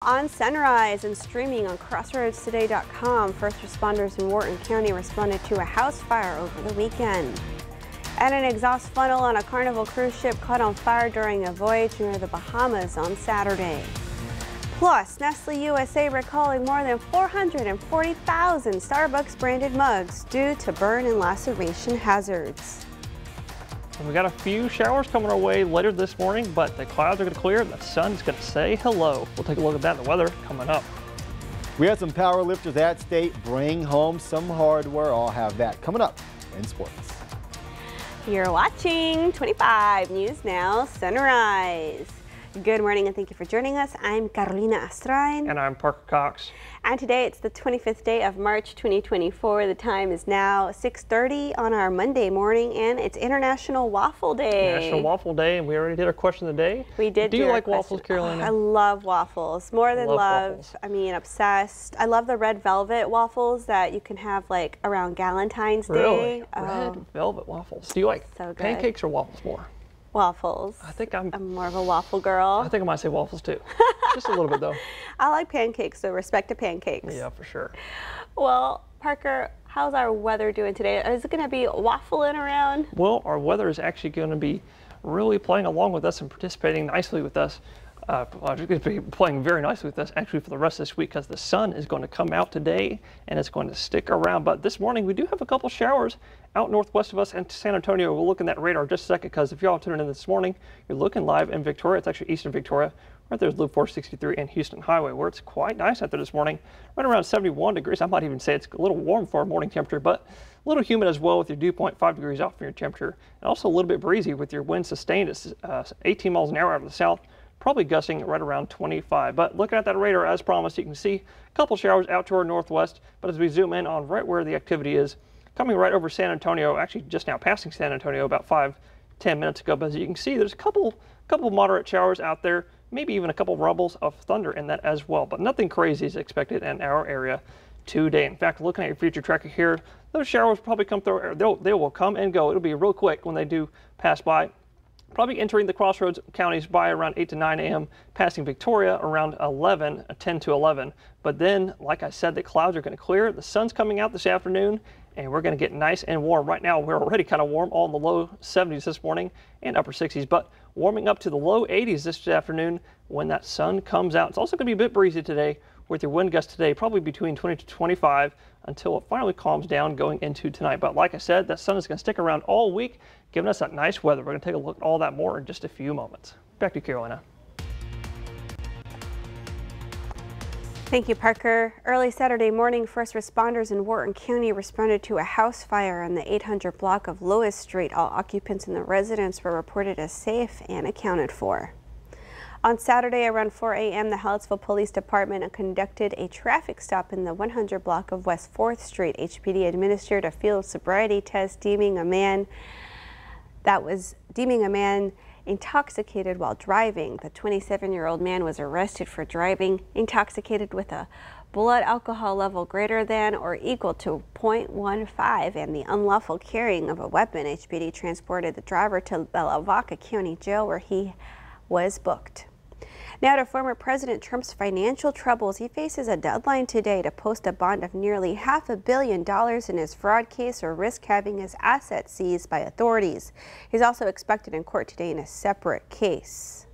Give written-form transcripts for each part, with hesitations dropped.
On Sunrise and streaming on CrossroadsToday.com, first responders in Wharton County responded to a house fire over the weekend. And an exhaust funnel on a Carnival cruise ship caught on fire during a voyage near the Bahamas on Saturday. Plus, Nestle USA recalling more than 440,000 Starbucks branded mugs due to burn and laceration hazards. We got a few showers coming our way later this morning, but the clouds are going to clear and the sun's going to say hello. We'll take a look at that in the weather coming up. We had some power lifters at state bring home some hardware. I'll have that coming up in sports. You're watching 25 News Now Sunrise. Good morning and thank you for joining us. I'm Carolina Astrain. And I'm Parker Cox. And today it's the 25th day of March 2024. The time is now 6:30 on our Monday morning and it's International Waffle Day. National Waffle Day, and we already did our question of the day. We did. Do you like waffles, Carolina? Oh, I love waffles. More than love. I mean, obsessed. I love the red velvet waffles that you can have like around Galentine's Day. Really? Red velvet waffles. Do you like pancakes or waffles more? Waffles. I think I'm more of a waffle girl. I think I might say waffles too. Just a little bit though. I like pancakes, so respect to pancakes. Yeah, for sure. Well, Parker, how's our weather doing today? Is it going to be waffling around? Well, our weather is actually going to be really playing along with us and participating nicely with us. It's going to be playing very nicely with us actually for the rest of this week because the sun is going to come out today and it's going to stick around. But this morning we do have a couple showers out northwest of us and San Antonio. We'll look in that radar just a second because if y'all tuning in this morning, you're looking live in Victoria. It's actually eastern Victoria. Right there's Loop 463 and Houston Highway where it's quite nice out there this morning. Right around 71 degrees. I might even say it's a little warm for our morning temperature, but a little humid as well with your dew point 5 degrees off from your temperature. And also a little bit breezy with your wind sustained at 18 miles an hour out of the south. Probably gusting right around 25. But looking at that radar, as promised, you can see a couple showers out to our northwest. But as we zoom in on right where the activity is, coming right over San Antonio, actually just now passing San Antonio about 5-10 minutes ago. But as you can see, there's a couple moderate showers out there, maybe even a couple rumbles of thunder in that as well. But nothing crazy is expected in our area today. In fact, looking at your future tracker here, those showers probably come through. They will come and go. It'll be real quick when they do pass by. Probably entering the Crossroads counties by around 8 to 9 a.m., passing Victoria around 10 to 11. But then, like I said, the clouds are going to clear. The sun's coming out this afternoon, and we're going to get nice and warm. Right now, we're already kind of warm, all in the low 70s this morning and upper 60s, but warming up to the low 80s this afternoon when that sun comes out. It's also going to be a bit breezy today with your wind gusts today, probably between 20 to 25 until it finally calms down going into tonight. But like I said, that sun is going to stick around all week, giving us that nice weather. We're going to take a look at all that more in just a few moments. Back to you, Carolina. Thank you, Parker. Early Saturday morning, first responders in Wharton County responded to a house fire on the 800 block of Lewis Street. All occupants in the residence were reported as safe and accounted for. On Saturday around 4 a.m., the Hallettsville Police Department conducted a traffic stop in the 100 block of West 4th Street. HPD administered a field sobriety test deeming a man intoxicated while driving. The 27-year-old man was arrested for driving intoxicated with a blood alcohol level greater than or equal to 0.15 and the unlawful carrying of a weapon. HPD transported the driver to the Lavaca County Jail where he was booked. Now to former President Trump's financial troubles. He faces a deadline today to post a bond of nearly $500 million in his fraud case or risk having his assets seized by authorities. He's also expected in court today in a separate case.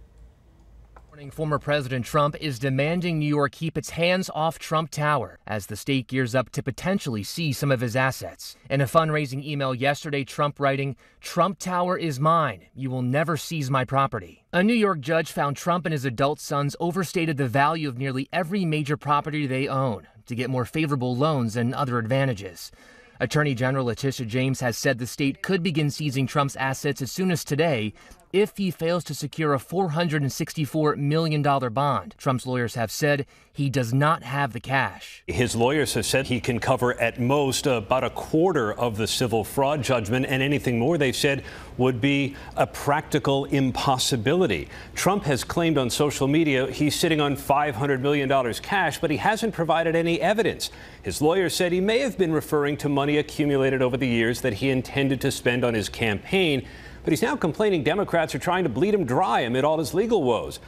Former President Trump is demanding New York keep its hands off Trump Tower as the state gears up to potentially seize some of his assets. In a fundraising email yesterday, Trump writing, "Trump Tower is mine. You will never seize my property." A New York judge found Trump and his adult sons overstated the value of nearly every major property they own to get more favorable loans and other advantages. Attorney General Letitia James has said the state could begin seizing Trump's assets as soon as today if he fails to secure a $464 million bond. Trump's lawyers have said he does not have the cash. His lawyers have said he can cover at most about a quarter of the civil fraud judgment, and anything more, they've said, would be a practical impossibility. Trump has claimed on social media he's sitting on $500 million cash, but he hasn't provided any evidence. His lawyers said he may have been referring to money accumulated over the years that he intended to spend on his campaign, but he's now complaining Democrats are trying to bleed him dry amid all his legal woes.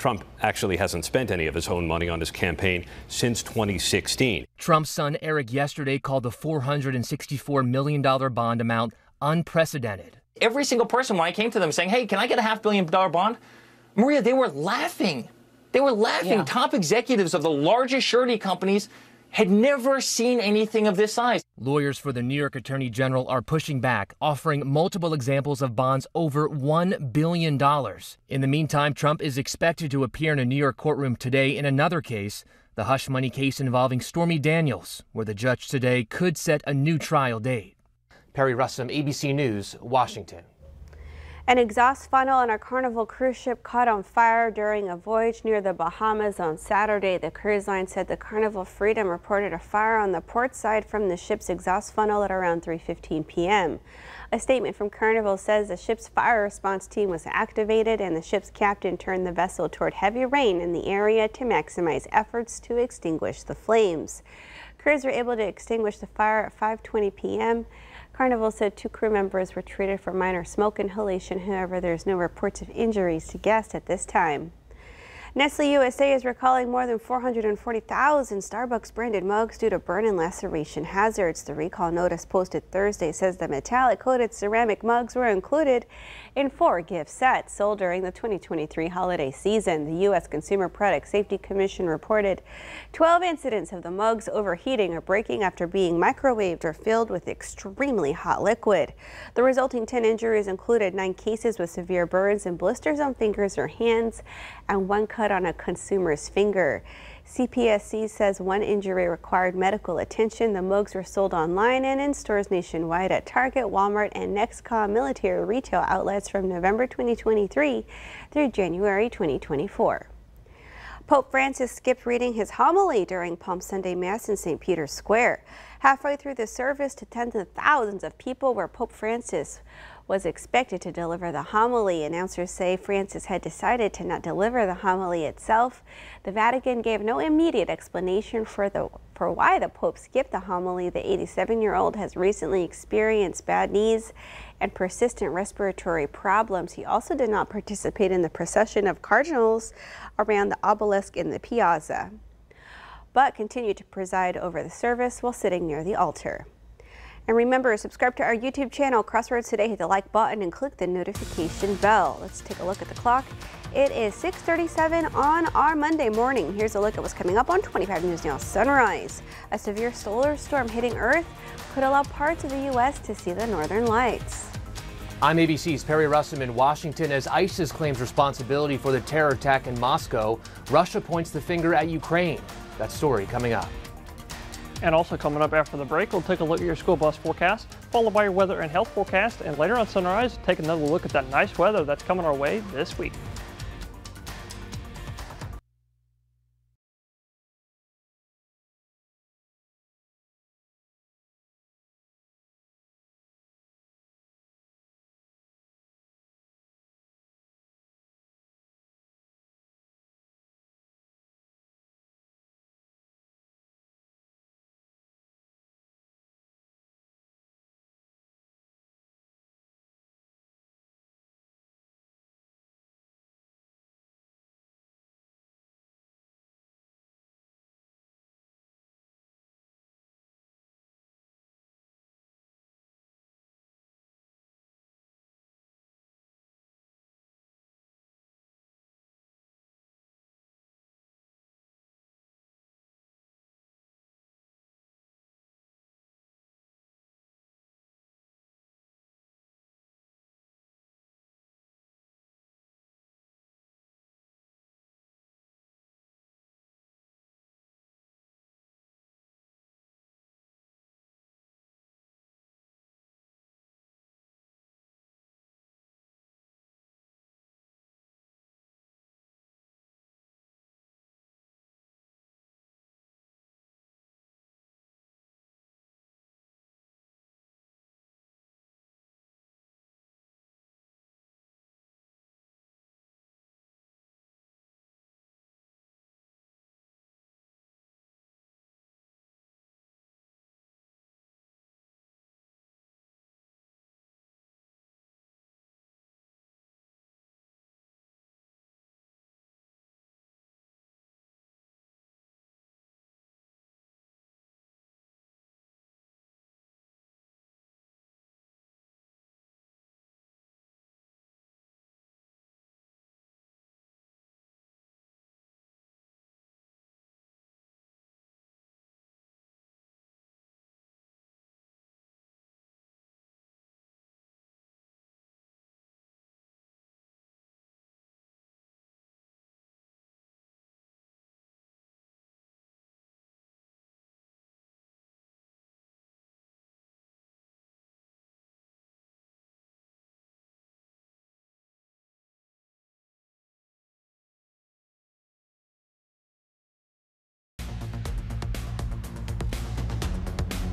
Trump actually hasn't spent any of his own money on his campaign since 2016. Trump's son Eric yesterday called the $464 million bond amount unprecedented. Every single person, when I came to them saying, hey, can I get a $500 million bond? Maria, they were laughing. They were laughing. Yeah. Top executives of the largest surety companies had never seen anything of this size. Lawyers for the New York Attorney General are pushing back, offering multiple examples of bonds over $1 billion. In the meantime, Trump is expected to appear in a New York courtroom today in another case, the hush money case involving Stormy Daniels, where the judge today could set a new trial date. Perry Russom, ABC News, Washington. An exhaust funnel on a Carnival cruise ship caught on fire during a voyage near the Bahamas on Saturday. The cruise line said the Carnival Freedom reported a fire on the port side from the ship's exhaust funnel at around 3:15 p.m. A statement from Carnival says the ship's fire response team was activated and the ship's captain turned the vessel toward heavy rain in the area to maximize efforts to extinguish the flames. Crews were able to extinguish the fire at 5:20 p.m. Carnival said 2 crew members were treated for minor smoke inhalation. However, there's no reports of injuries to guests at this time. Nestle USA is recalling more than 440,000 Starbucks branded mugs due to burn and laceration hazards. The recall notice posted Thursday says the metallic coated ceramic mugs were included in 4 gift sets sold during the 2023 holiday season. The U.S. Consumer Product Safety Commission reported 12 incidents of the mugs overheating or breaking after being microwaved or filled with extremely hot liquid. The resulting 10 injuries included 9 cases with severe burns and blisters on fingers or hands and 1 cut on a consumer's finger. CPSC says 1 injury required medical attention. The mugs were sold online and in stores nationwide at Target, Walmart, and Nextcom military retail outlets from November 2023 through January 2024. Pope Francis skipped reading his homily during Palm Sunday Mass in St. Peter's Square. Halfway through the service to tens of thousands of people where Pope Francis was expected to deliver the homily. Announcers say Francis had decided to not deliver the homily itself. The Vatican gave no immediate explanation for why the Pope skipped the homily. The 87-year-old has recently experienced bad knees and persistent respiratory problems. He also did not participate in the procession of cardinals around the obelisk in the piazza, but continued to preside over the service while sitting near the altar. And remember, subscribe to our YouTube channel, Crossroads Today. Hit the like button and click the notification bell. Let's take a look at the clock. It is 6:37 on our Monday morning. Here's a look at what's coming up on 25 News Now Sunrise. A severe solar storm hitting Earth could allow parts of the U.S. to see the northern lights. I'm ABC's Perry Russom in Washington. As ISIS claims responsibility for the terror attack in Moscow, Russia points the finger at Ukraine. That story coming up. And also coming up after the break, we'll take a look at your school bus forecast, followed by your weather and health forecast, and later on Sunrise, take another look at that nice weather that's coming our way this week.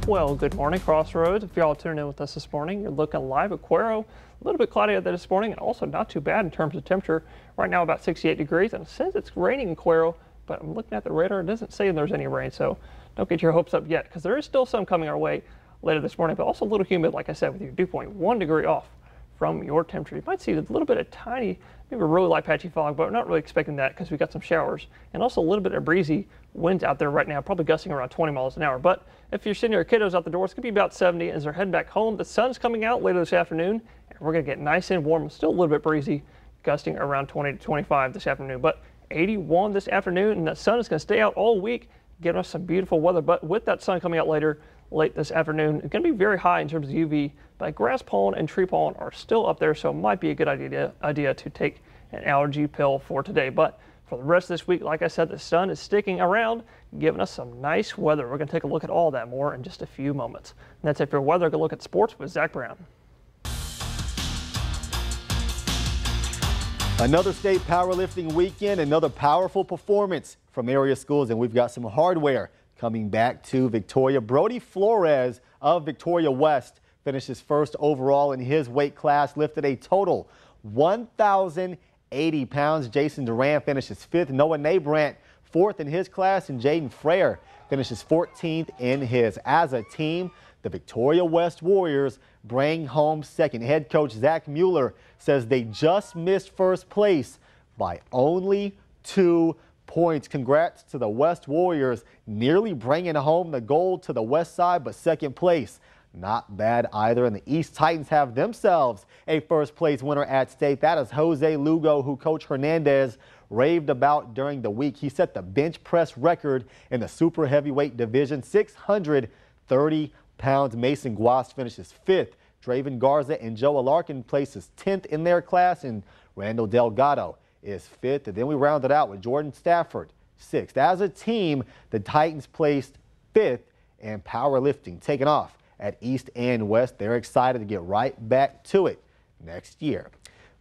Well, good morning, Crossroads. If y'all tuned in with us this morning, you're looking live at Cuero. A little bit cloudy out there this morning, and also not too bad in terms of temperature. Right now about 68 degrees, and it says it's raining in Cuero, but I'm looking at the radar. It doesn't say there's any rain, so don't get your hopes up yet, because there is still some coming our way later this morning, but also a little humid, like I said, with your dew point 1 degree off from your temperature. You might see a little bit of tiny, maybe a really light patchy fog, but we're not really expecting that because we got some showers and also a little bit of breezy winds out there right now, probably gusting around 20 miles an hour. But if you're sending your kiddos out the door, it's going to be about 70 as they're heading back home. The sun's coming out later this afternoon, and we're going to get nice and warm. Still a little bit breezy, gusting around 20 to 25 this afternoon, but 81 this afternoon, and the sun is going to stay out all week, giving us some beautiful weather. But with that sun coming out late this afternoon, it's going to be very high in terms of UV, but grass pollen and tree pollen are still up there, so it might be a good idea to take an allergy pill for today. But for the rest of this week, like I said, the sun is sticking around, giving us some nice weather. We're going to take a look at all that more in just a few moments. And that's it for weather. Go look at sports with Zach Brown. Another state powerlifting weekend, another powerful performance from area schools, and we've got some hardware coming back to Victoria. Brody Flores of Victoria West finishes first overall in his weight class, lifted a total 1,080 pounds. Jason Duran finishes fifth. Noah Nabrant fourth in his class, and Jaden Frere finishes 14th in his. As a team, the Victoria West Warriors bring home second. Head coach Zach Mueller says they just missed first place by only 2 points. Congrats to the West Warriors, nearly bringing home the gold to the West side, but second place not bad either. And the East Titans have themselves a first place winner at stake. That is Jose Lugo, who Coach Hernandez raved about during the week. He set the bench press record in the super heavyweight division, 630 pounds. Mason Guas finishes fifth. Draven Garza and Joe Alarkin places 10th in their class, and Randall Delgado is fifth. And then we rounded out with Jordan Stafford, sixth. As a team, the Titans placed fifth in powerlifting, taking off at East and West. They're excited to get right back to it next year.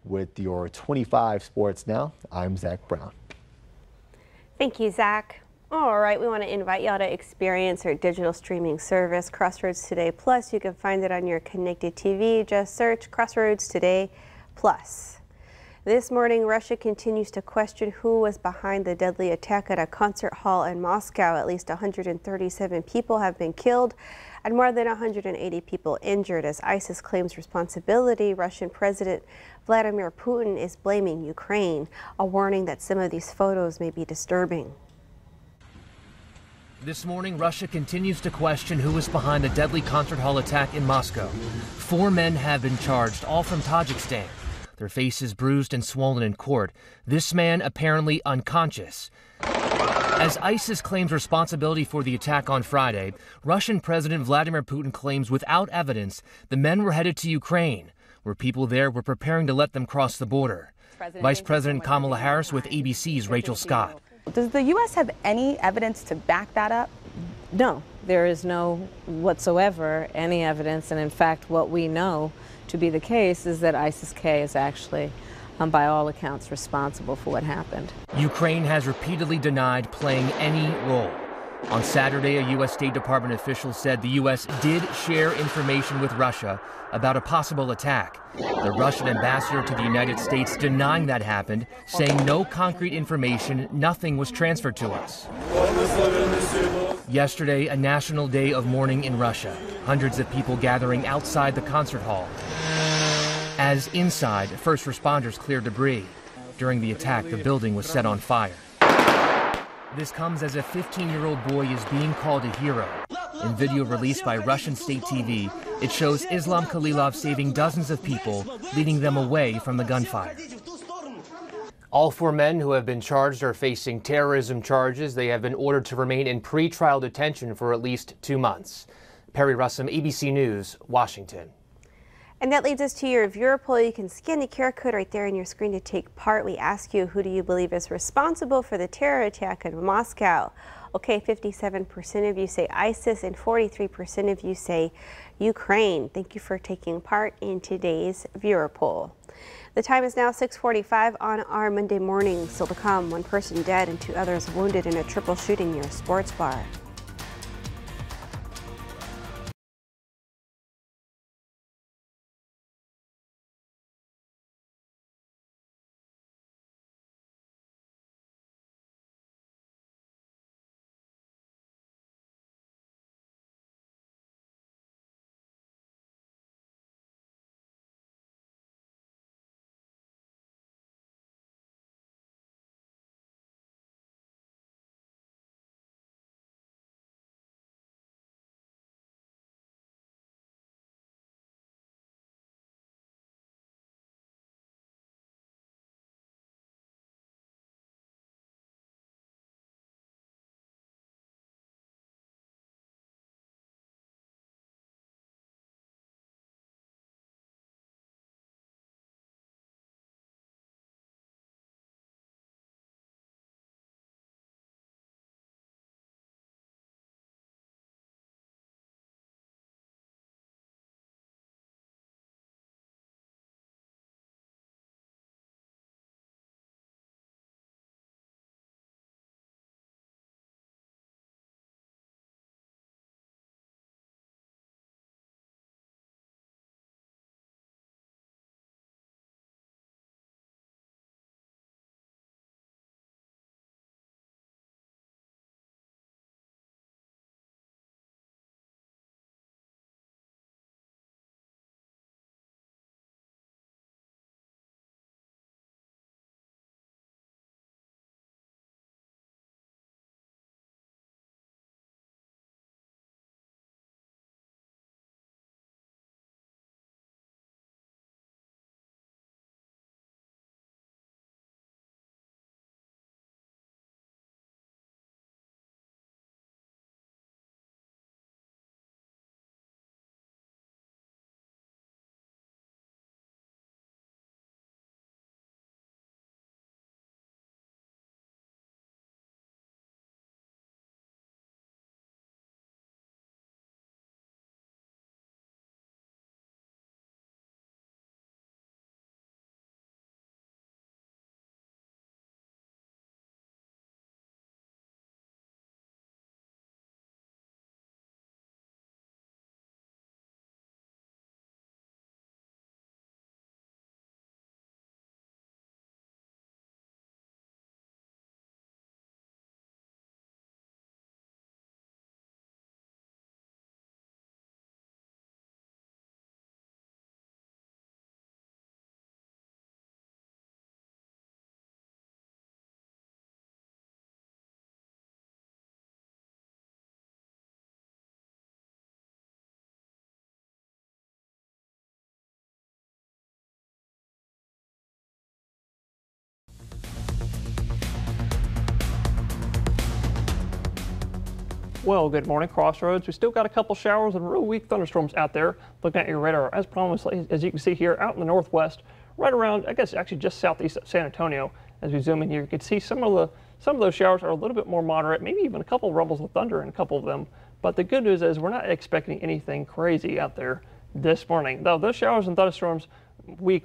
With your 25 sports now, I'm Zach Brown. Thank you, Zach. All right, we want to invite y'all to experience our digital streaming service, Crossroads Today Plus. You can find it on your connected TV. Just search Crossroads Today Plus. This morning, Russia continues to question who was behind the deadly attack at a concert hall in Moscow. At least 137 people have been killed and more than 180 people injured as ISIS claims responsibility. Russian President Vladimir Putin is blaming Ukraine, a warning that some of these photos may be disturbing. This morning, Russia continues to question who was behind the deadly concert hall attack in Moscow. 4 men have been charged, all from Tajikistan. Their faces bruised and swollen in court. This man apparently unconscious. As ISIS claims responsibility for the attack on Friday, Russian President Vladimir Putin claims without evidence the men were headed to Ukraine, where people there were preparing to let them cross the border. Vice President Kamala Harris with ABC's Rachel Scott. Does the U.S. have any evidence to back that up? No, there is no whatsoever any evidence, and in fact what we know to be the case is that ISIS-K is actually, by all accounts, responsible for what happened. Ukraine has repeatedly denied playing any role. On Saturday, a U.S. State Department official said the U.S. did share information with Russia about a possible attack. The Russian ambassador to the United States denying that happened, saying no concrete information, nothing was transferred to us. Yesterday, a national day of mourning in Russia. Hundreds of people gathering outside the concert hall. As inside, first responders cleared debris. During the attack, the building was set on fire. This comes as a 15-year-old boy is being called a hero. In video released by Russian state TV, it shows Islam Khalilov saving dozens of people, leading them away from the gunfire. All 4 men who have been charged are facing terrorism charges. They have been ordered to remain in pre-trial detention for at least 2 months. Perry Russum, ABC News, Washington. And that leads us to your viewer poll. You can scan the QR code right there on your screen to take part. We ask you, who do you believe is responsible for the terror attack in Moscow? Okay, 57% of you say ISIS and 43% of you say Ukraine. Thank you for taking part in today's viewer poll. The time is now 6:45 on our Monday morning. Still to come, 1 person dead and 2 others wounded in a triple shooting near a sports bar. Well, good morning, Crossroads. We still got a couple showers and real weak thunderstorms out there. Looking at your radar, as promised, as you can see here out in the northwest, right around, I guess, actually just southeast of San Antonio. As we zoom in here, you can see some of those showers are a little bit more moderate, maybe even a couple of rumbles of thunder in a couple of them. But the good news is we're not expecting anything crazy out there this morning. Though those showers and thunderstorms, weak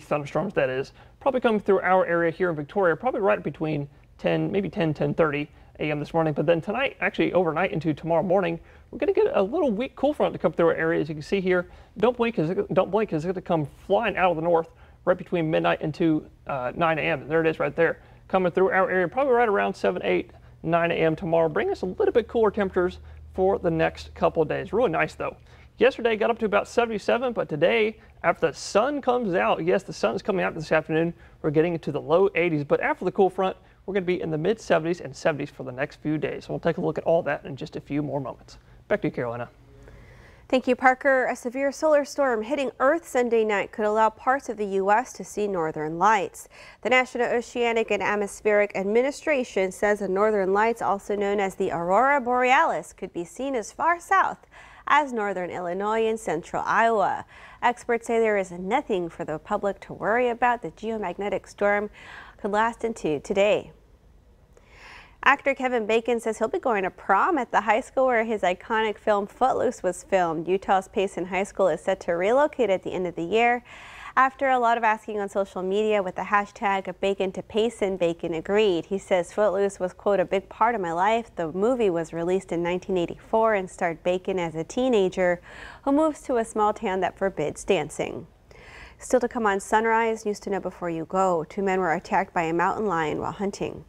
thunderstorms that is, probably coming through our area here in Victoria, probably right between 10:30 a.m. this morning. But then tonight, actually overnight into tomorrow morning, we're going to get a little weak cool front to come through our area. As you can see here, don't blink because it's going to come flying out of the north right between midnight and 9 a.m. There it is right there, coming through our area, probably right around 7, 8, 9 a.m. tomorrow. Bring us a little bit cooler temperatures for the next couple of days. Really nice though. Yesterday got up to about 77, but today, after the sun comes out, yes, the sun's coming out this afternoon, we're getting into the low 80s. But after the cool front, we're going to be in the mid 70s and 70s for the next few days. So we'll take a look at all that in just a few more moments. Back to you, Carolina. Thank you, Parker. A severe solar storm hitting Earth Sunday night could allow parts of the U.S. to see northern lights. The National Oceanic and Atmospheric Administration says the northern lights, also known as the aurora borealis, could be seen as far south as northern Illinois and central Iowa. Experts say there is nothing for the public to worry about. The geomagnetic storm could last into today. Actor Kevin Bacon says he'll be going to prom at the high school where his iconic film Footloose was filmed. Utah's Payson High School is set to relocate at the end of the year. After a lot of asking on social media with the hashtag Bacon to Payson, Bacon agreed. He says Footloose was, quote, a big part of my life. The movie was released in 1984 and starred Bacon as a teenager who moves to a small town that forbids dancing. Still to come on Sunrise, news to know before you go. 2 men were attacked by a mountain lion while hunting.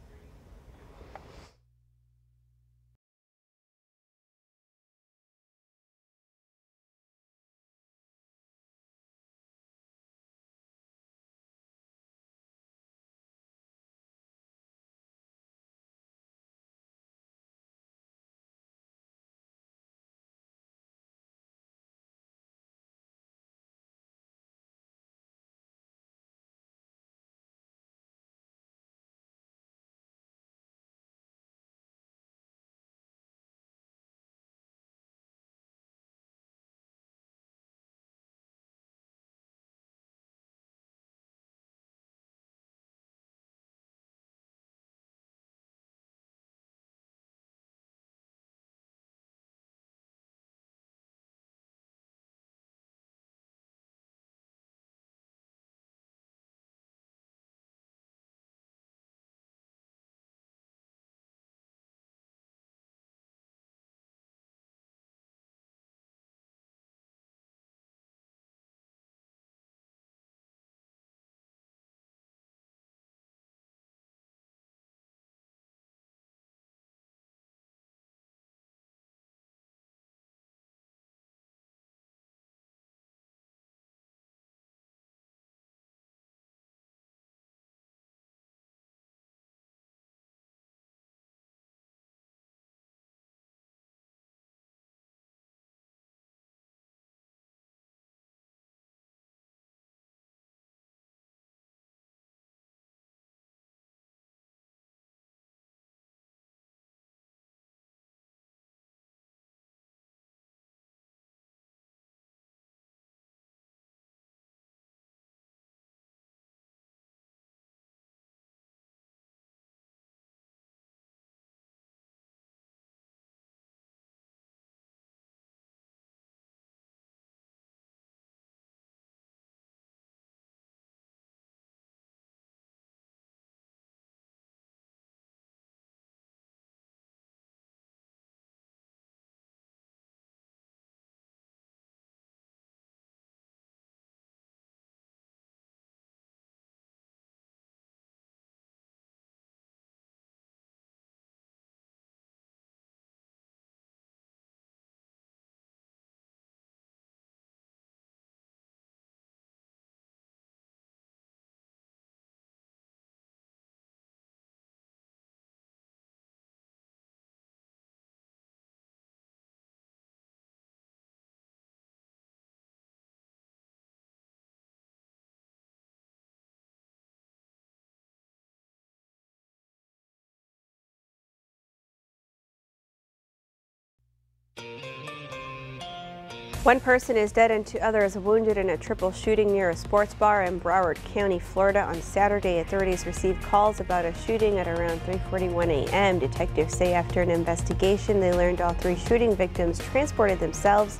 One person is dead and 2 others wounded in a triple shooting near a sports bar in Broward County, Florida on Saturday. Authorities received calls about a shooting at around 3:41 a.m. Detectives say after an investigation, they learned all 3 shooting victims transported themselves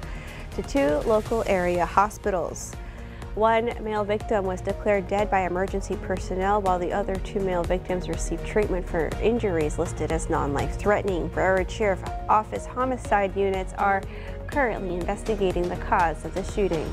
to 2 local area hospitals. One male victim was declared dead by emergency personnel, while the other 2 male victims received treatment for injuries listed as non-life-threatening. Broward Sheriff Office homicide units are currently investigating the cause of the shooting.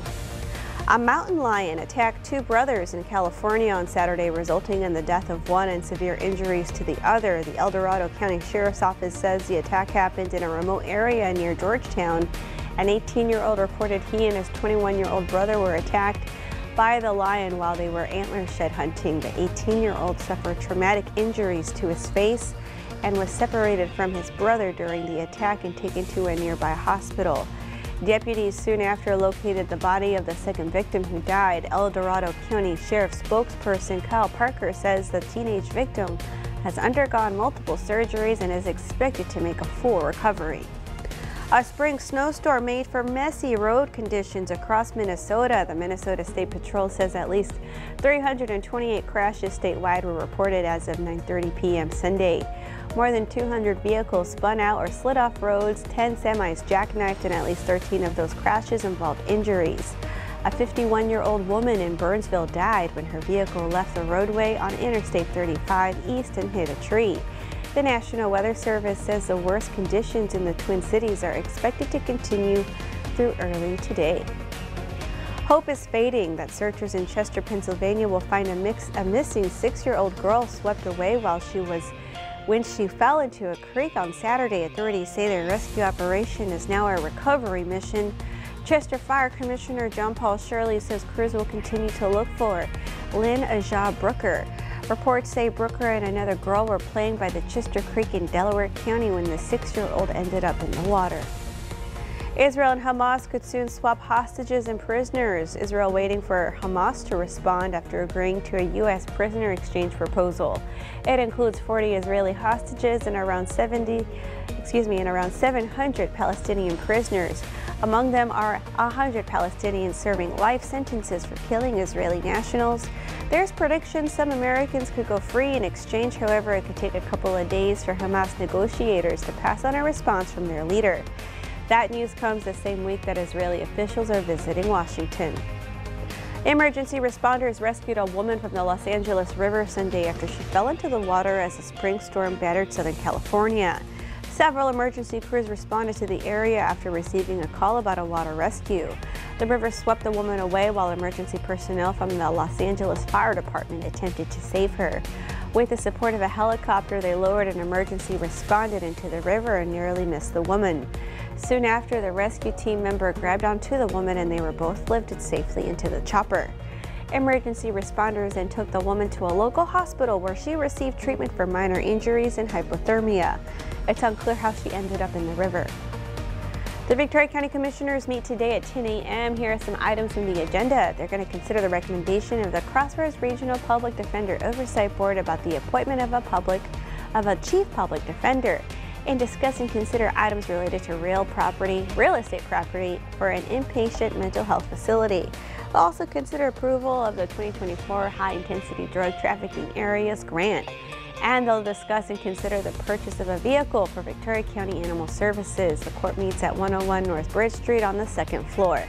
A mountain lion attacked 2 brothers in California on Saturday, resulting in the death of one and severe injuries to the other. The El Dorado County Sheriff's Office says the attack happened in a remote area near Georgetown. An 18-year-old reported he and his 21-year-old brother were attacked by the lion while they were antler shed hunting. The 18-year-old suffered traumatic injuries to his face and was separated from his brother during the attack and taken to a nearby hospital. Deputies soon after located the body of the second victim who died. El Dorado County Sheriff spokesperson Kyle Parker says the teenage victim has undergone multiple surgeries and is expected to make a full recovery. A spring snowstorm made for messy road conditions across Minnesota. The Minnesota State Patrol says at least 328 crashes statewide were reported as of 9:30 p.m. Sunday. More than 200 vehicles spun out or slid off roads, 10 semis jackknifed, and at least 13 of those crashes involved injuries. A 51-year-old woman in Burnsville died when her vehicle left the roadway on Interstate 35 East and hit a tree. The National Weather Service says the worst conditions in the Twin Cities are expected to continue through early today. Hope is fading that searchers in Chester, Pennsylvania will find a missing 6-year-old girl swept away when she fell into a creek on Saturday. Authorities say their rescue operation is now a recovery mission. Chester Fire Commissioner John Paul Shirley says crews will continue to look for Lynn Aja Brooker. Reports say Brooker and another girl were playing by the Chester Creek in Delaware County when the 6-year-old ended up in the water. Israel and Hamas could soon swap hostages and prisoners. Israel waiting for Hamas to respond after agreeing to a U.S. prisoner exchange proposal. It includes 40 Israeli hostages and around 700 Palestinian prisoners. Among them are 100 Palestinians serving life sentences for killing Israeli nationals. There's predictions some Americans could go free in exchange. However, it could take a couple of days for Hamas negotiators to pass on a response from their leader. That news comes the same week that Israeli officials are visiting Washington. Emergency responders rescued a woman from the Los Angeles River Sunday after she fell into the water as a spring storm battered Southern California. Several emergency crews responded to the area after receiving a call about a water rescue. The river swept the woman away while emergency personnel from the Los Angeles Fire Department attempted to save her. With the support of a helicopter, they lowered an emergency respondent into the river and nearly missed the woman. Soon after, the rescue team member grabbed onto the woman and they were both lifted safely into the chopper. Emergency responders then took the woman to a local hospital where she received treatment for minor injuries and hypothermia. It's unclear how she ended up in the river. The Victoria County Commissioners meet today at 10 a.m. Here are some items from the agenda. They're going to consider the recommendation of the Crossroads Regional Public Defender Oversight Board about the appointment of a chief public defender, and discuss and consider items related to real estate property for an inpatient mental health facility. They'll also consider approval of the 2024 High Intensity Drug Trafficking Areas Grant. And they'll discuss and consider the purchase of a vehicle for Victoria County Animal Services. The court meets at 101 North Bridge Street on the 2nd floor.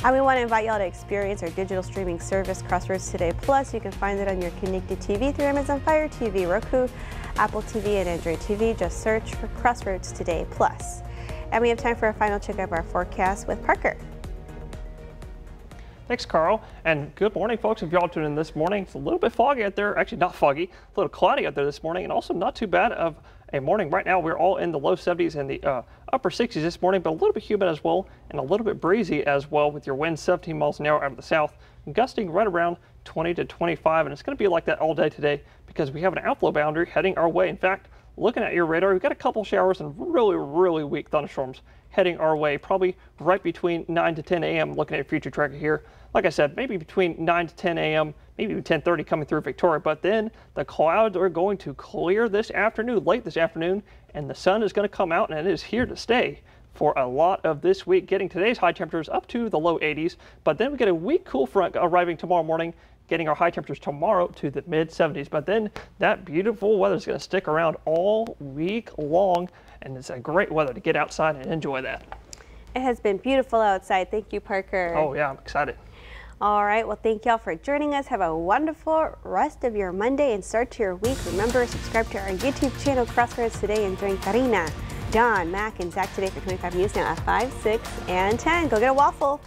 And we want to invite y'all to experience our digital streaming service, Crossroads Today Plus. You can find it on your connected TV through Amazon Fire TV, Roku, Apple TV, and Android TV. Just search for Crossroads Today Plus. And we have time for a final check of our forecast with Parker. Thanks, Carl, and good morning, folks. If y'all tuned in this morning, it's a little bit foggy out there. Actually, not foggy, a little cloudy out there this morning, and also not too bad of a morning. Right now, we're all in the low 70s and the upper 60s this morning, but a little bit humid as well, and a little bit breezy as well, with your wind 17 miles an hour out of the south, gusting right around 20 to 25, and it's going to be like that all day today because we have an outflow boundary heading our way. In fact, looking at your radar, we've got a couple showers and really weak thunderstorms heading our way, probably right between 9 to 10 a.m. looking at your future tracker here. Like like I said, maybe between 9 to 10 a.m., maybe even 10:30 coming through Victoria. But then the clouds are going to clear this afternoon, late this afternoon, and the sun is going to come out, and it is here to stay for a lot of this week, getting today's high temperatures up to the low 80s. But then we get a weak cool front arriving tomorrow morning, getting our high temperatures tomorrow to the mid 70s. But then that beautiful weather is going to stick around all week long, and it's a great weather to get outside and enjoy that. It has been beautiful outside. Thank you, Parker. Oh yeah, I'm excited. All right, well, thank y'all for joining us. Have a wonderful rest of your Monday and start to your week. Remember, subscribe to our YouTube channel, Crossroads Today, and join Karina, John, Mac, and Zach today for 25 News Now at 5, 6, and 10. Go get a waffle.